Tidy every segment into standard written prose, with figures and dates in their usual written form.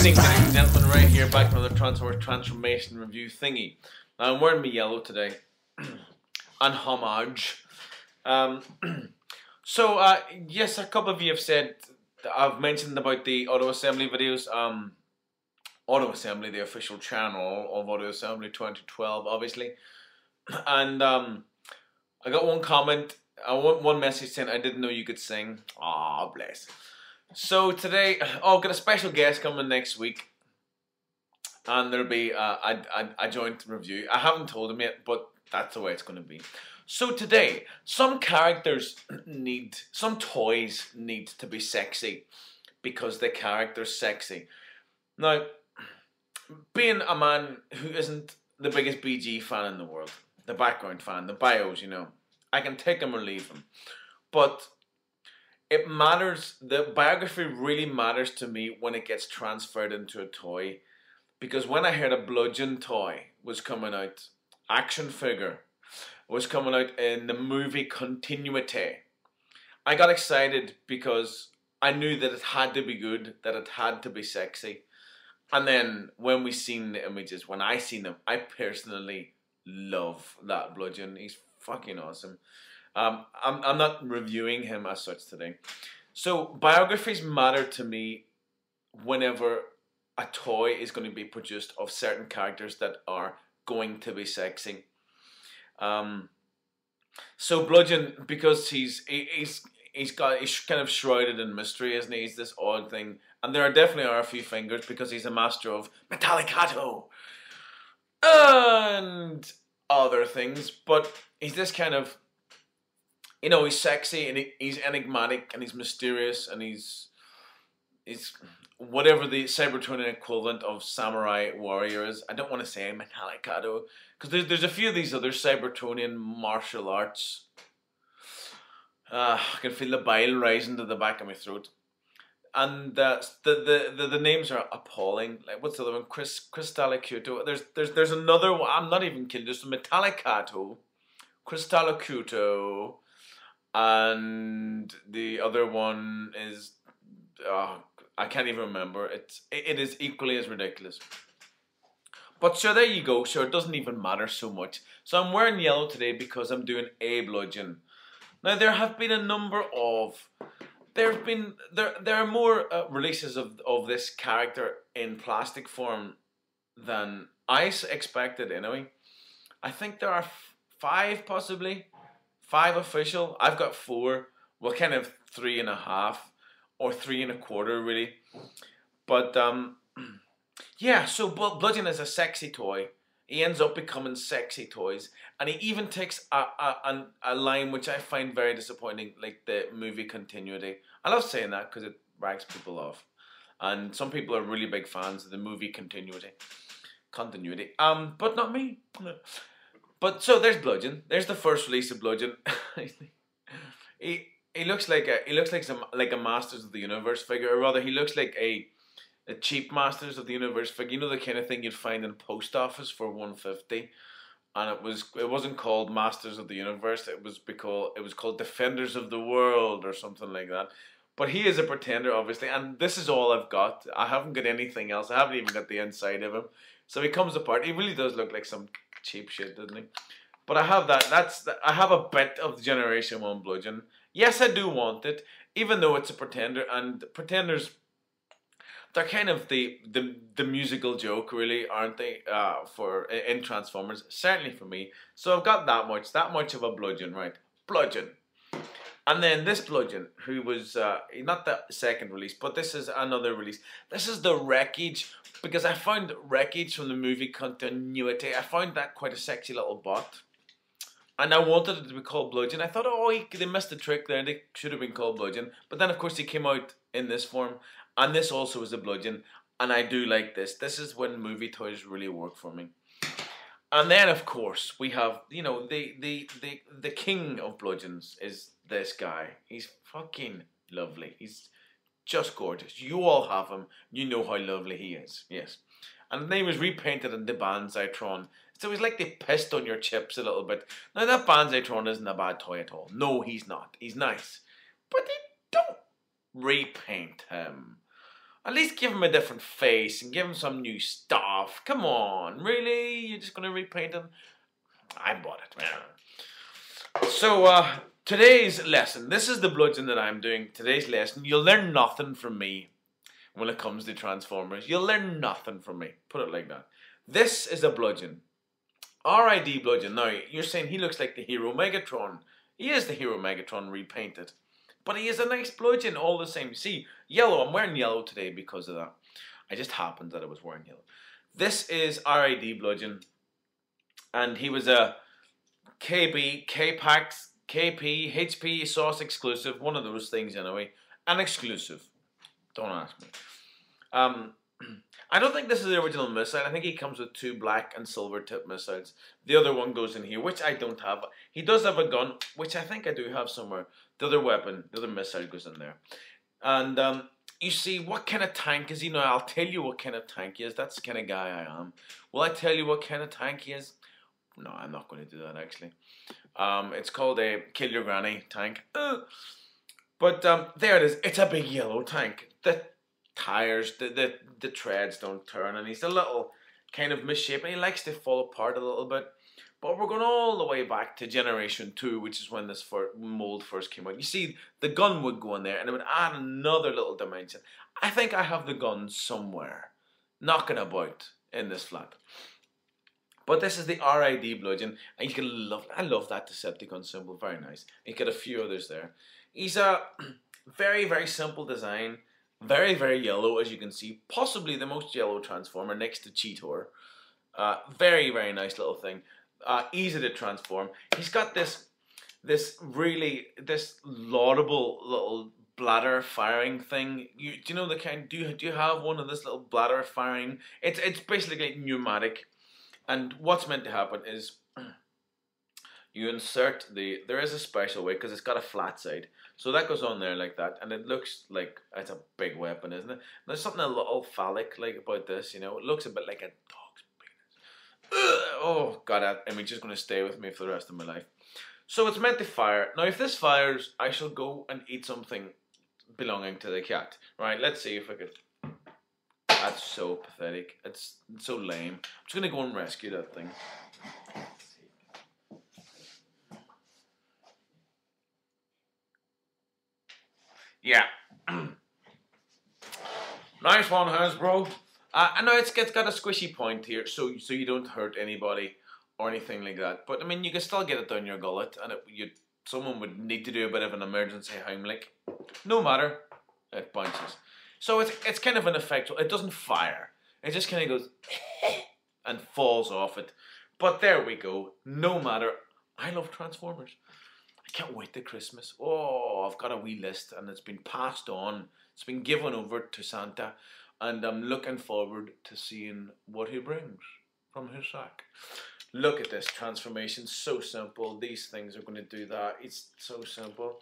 evening, ladies and gentlemen, right here back from the Transformers Transformation Review thingy. Now, I'm wearing my yellow today, on homage. Yes, a couple of you have said, I've mentioned about the Auto Assembly videos, Auto Assembly, the official channel of Auto Assembly 2012, obviously. And I got one comment, one message saying I didn't know you could sing. Aw, bless. So today, I've got a special guest coming next week, and there'll be a joint review. I haven't told him yet, but that's the way it's going to be. So today, some toys need to be sexy because the character's sexy. Now, being a man who isn't the biggest BG fan in the world, the background fan, the bios, you know, I can take him or leave him, but it matters, the biography really matters to me when it gets transferred into a toy. Because when I heard a Bludgeon toy was coming out, action figure, was coming out in the movie continuity, I got excited because I knew that it had to be good, that it had to be sexy. And then when we seen the images, when I seen them, I personally love that Bludgeon. He's fucking awesome. I'm not reviewing him as such today. So biographies matter to me whenever a toy is going to be produced of certain characters that are going to be sexy. So Bludgeon, because he's kind of shrouded in mystery, isn't he? He's this odd thing, and there definitely are a few fingers because he's a master of Metallicato and other things, but he's this kind of, you know, he's sexy and he's enigmatic and he's mysterious and he's whatever the Cybertronian equivalent of Samurai Warrior is. I don't want to say Metallicato because there's a few of these other Cybertronian martial arts. I can feel the bile rising to the back of my throat, and the names are appalling. Like, what's the other one? Crystallicuto. There's another one. I'm not even kidding. There's Metallicato, Crystallicuto, and the other one is I can't even remember. It is equally as ridiculous. But sure, there you go. Sure, it doesn't even matter so much. So I'm wearing yellow today because I'm doing a Bludgeon. Now there have been a number of there are more releases of this character in plastic form than I expected anyway. I think there are 5 possibly. 5 official. I've got 4. Well, kind of 3.5 or 3.25 really. But yeah. So Bludgeon is a sexy toy. He ends up becoming sexy toys, and he even takes a line which I find very disappointing, like the movie continuity. I love saying that because it rags people off, and some people are really big fans of the movie continuity. But not me. But so there's Bludgeon. There's the first release of Bludgeon. he looks like a Masters of the Universe figure, or rather, he looks like a cheap Masters of the Universe figure. You know, the kind of thing you'd find in a post office for $150, and it wasn't called Masters of the Universe. It was called Defenders of the World or something like that. But he is a pretender, obviously, and this is all I've got. I haven't got anything else. I haven't even got the inside of him. So he comes apart. He really does look like some cheap shit, doesn't he? But I have that. I have a bit of the Generation 1 Bludgeon. Yes, I do want it, even though it's a pretender, and pretenders, they're kind of the musical joke, really, aren't they? In Transformers, certainly for me. So I've got that much of a Bludgeon, right? Bludgeon, and then this Bludgeon, who was not the second release, but this is another release. This is the Wreckage, because I found Wreckage from the movie continuity. I found that quite a sexy little bot, and I wanted it to be called Bludgeon. I thought, oh, they missed the trick there. They should have been called Bludgeon, but then of course he came out in this form. And this also is a Bludgeon, and I do like this. This is when movie toys really work for me. And then, of course, we have, you know, the king of Bludgeons is this guy. He's fucking lovely. He's just gorgeous. You all have him. You know how lovely he is. Yes. And then he was repainted in the Banzai-tron. So it's like they pissed on your chips a little bit. Now, that Banzai-tron isn't a bad toy at all. No, he's not. He's nice. But they don't repaint him. At least give him a different face and give him some new stuff. Come on, really? You're just going to repaint him? I bought it, man. So, today's lesson. This is the bludgeon that I'm doing. Today's lesson. You'll learn nothing from me when it comes to Transformers. You'll learn nothing from me. Put it like that. This is a bludgeon. R.I.D. bludgeon. Now, you're saying he looks like the hero Megatron. He is the hero Megatron repainted. But he is a nice bludgeon all the same. See, yellow. I'm wearing yellow today because of that. I just happened that I was wearing yellow. This is R.I.D. bludgeon. And he was a KB, K-Pax, KP, HP, Sauce exclusive. One of those things anyway. An exclusive. Don't ask me. I don't think this is the original missile. I think he comes with 2 black and silver tip missiles. The other one goes in here, which I don't have. He does have a gun, which I think I do have somewhere. The other weapon, the other missile goes in there. And you see, what kind of tank is he? Now, I'll tell you what kind of tank he is. That's the kind of guy I am. Will I tell you what kind of tank he is? No, I'm not going to do that, actually. It's called a Kill Your Granny tank. But there it is. It's a big yellow tank. The tires, the treads don't turn, and he's a little kind of misshapen. He likes to fall apart a little bit. But we're going all the way back to Generation 2, which is when this mold first came out. You see, the gun would go in there, and it would add another little dimension. I think I have the gun somewhere, knocking about in this flat. But this is the R.I.D. bludgeon, and you can love. I love that Decepticon symbol, very nice. You get a few others there. He's a very, very simple design. Very, very yellow, as you can see. Possibly the most yellow Transformer next to Cheetor. Very, very nice little thing. Easy to transform. He's got this laudable little bladder firing thing. Do you know the kind? Do you have one of this little bladder firing? It's basically like pneumatic. And what's meant to happen is you insert there is a special way because it's got a flat side. So that goes on there like that, and it looks like it's a big weapon, isn't it? There's something a little phallic like about this, you know. It looks a bit like a dog's penis. Oh God, that image is going to stay with me for the rest of my life. So it's meant to fire. Now, if this fires, I shall go and eat something belonging to the cat. Right? Let's see if I could. That's so pathetic. It's so lame. I'm just going to go and rescue that thing. Yeah. Nice one, Hasbro. I know it's got a squishy point here, so you don't hurt anybody or anything like that. But I mean, you can still get it down your gullet, and someone would need to do a bit of an emergency Heimlich. No matter, it bounces. So it's kind of an effect. It doesn't fire. It just kind of goes and falls off it. But there we go. No matter. I love Transformers. I can't wait to Christmas. Oh, I've got a wee list, and it's been passed on. It's been given over to Santa, and I'm looking forward to seeing what he brings from his sack. Look at this transformation. So simple. These things are going to do that. It's so simple.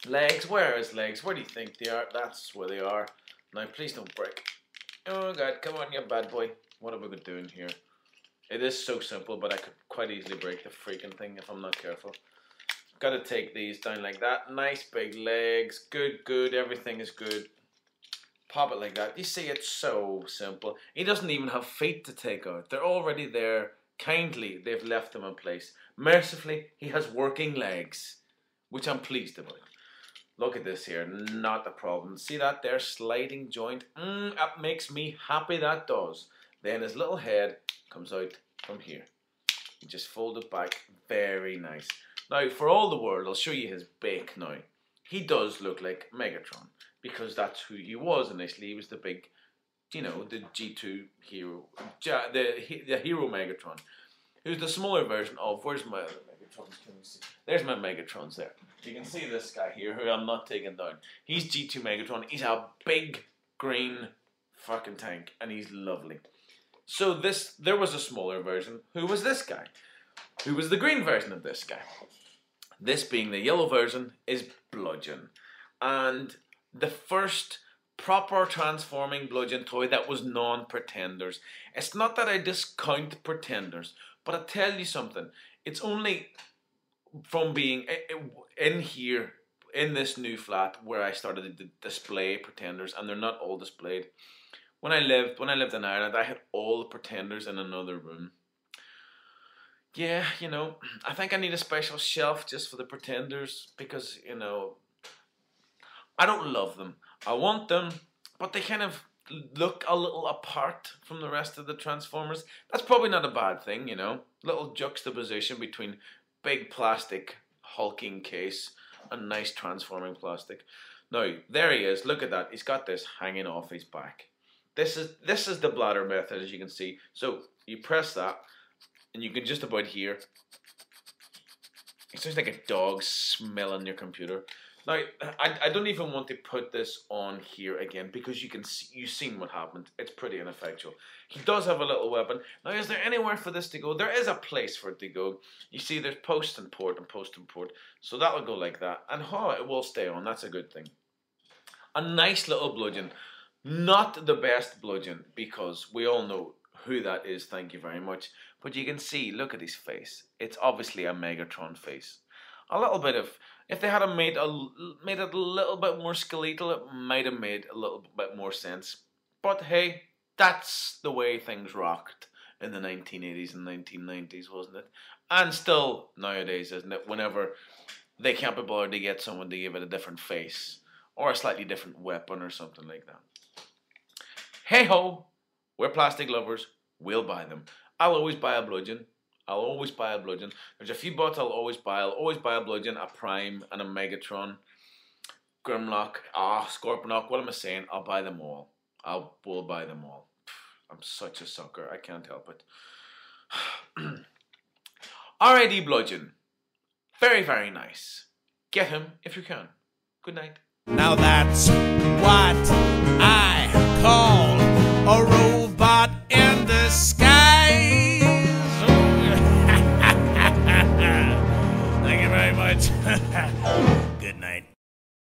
Legs. Where is legs? Where do you think they are? That's where they are. Now, please don't break. Oh, God. Come on, you bad boy. What are we doing here? It is so simple, but I could quite easily break the freaking thing if I'm not careful. Got to take these down like that. Nice big legs. Good, good. Everything is good. Pop it like that. You see, it's so simple. He doesn't even have feet to take out. They're already there. Kindly, they've left them in place. Mercifully, he has working legs, which I'm pleased about. Look at this here. Not a problem. See that there sliding joint? That makes me happy, that does. Then his little head comes out from here. You just fold it back. Very nice. Now, for all the world, I'll show you his beak now. He does look like Megatron, because that's who he was initially. He was the big, you know, the G2 hero, the hero Megatron. Who's the smaller version of, where's my other Megatrons? Can you see? There's my Megatrons there. You can see this guy here, who I'm not taking down. He's G2 Megatron. He's a big green fucking tank, and he's lovely. So there was a smaller version. Who was this guy? Who was the green version of this guy? This being the yellow version is Bludgeon. And the first proper transforming Bludgeon toy that was non-pretenders. It's not that I discount pretenders, but I tell you something. It's only from being in here, in this new flat where I started to display Pretenders, and they're not all displayed. When I lived in Ireland, I had all the Pretenders in another room. Yeah, you know, I think I need a special shelf just for the Pretenders because, you know, I don't love them. I want them, but they kind of look a little apart from the rest of the Transformers. That's probably not a bad thing, you know. Little juxtaposition between big plastic hulking case and nice transforming plastic. Now, there he is. Look at that. He's got this hanging off his back. This is the bladder method, as you can see. So you press that, and you can just about hear. It's just like a dog smelling your computer. Now, I don't even want to put this on here again because you can see, you've seen what happened. It's pretty ineffectual. He does have a little weapon. Now, is there anywhere for this to go? There is a place for it to go. You see, there's post and port and post and port. So that'll go like that. And it will stay on. That's a good thing. A nice little bludgeon. Not the best bludgeon because we all know who that is, thank you very much. But you can see, look at his face. It's obviously a Megatron face. A little bit of, if they had made it a little bit more skeletal, it might have made a little bit more sense. But hey, that's the way things rocked in the 1980s and 1990s, wasn't it? And still nowadays, isn't it? Whenever they can't be bothered to get someone to give it a different face or a slightly different weapon or something like that. Hey ho, we're plastic lovers, we'll buy them. I'll always buy a bludgeon. I'll always buy a bludgeon. There's a few bots I'll always buy. I'll always buy a bludgeon, a Prime, and a Megatron. Grimlock, Scorponok, what am I saying? I'll buy them all. We'll buy them all. I'm such a sucker, I can't help it. R.I.D. Bludgeon. Very, very nice. Get him if you can. Good night. Now that's what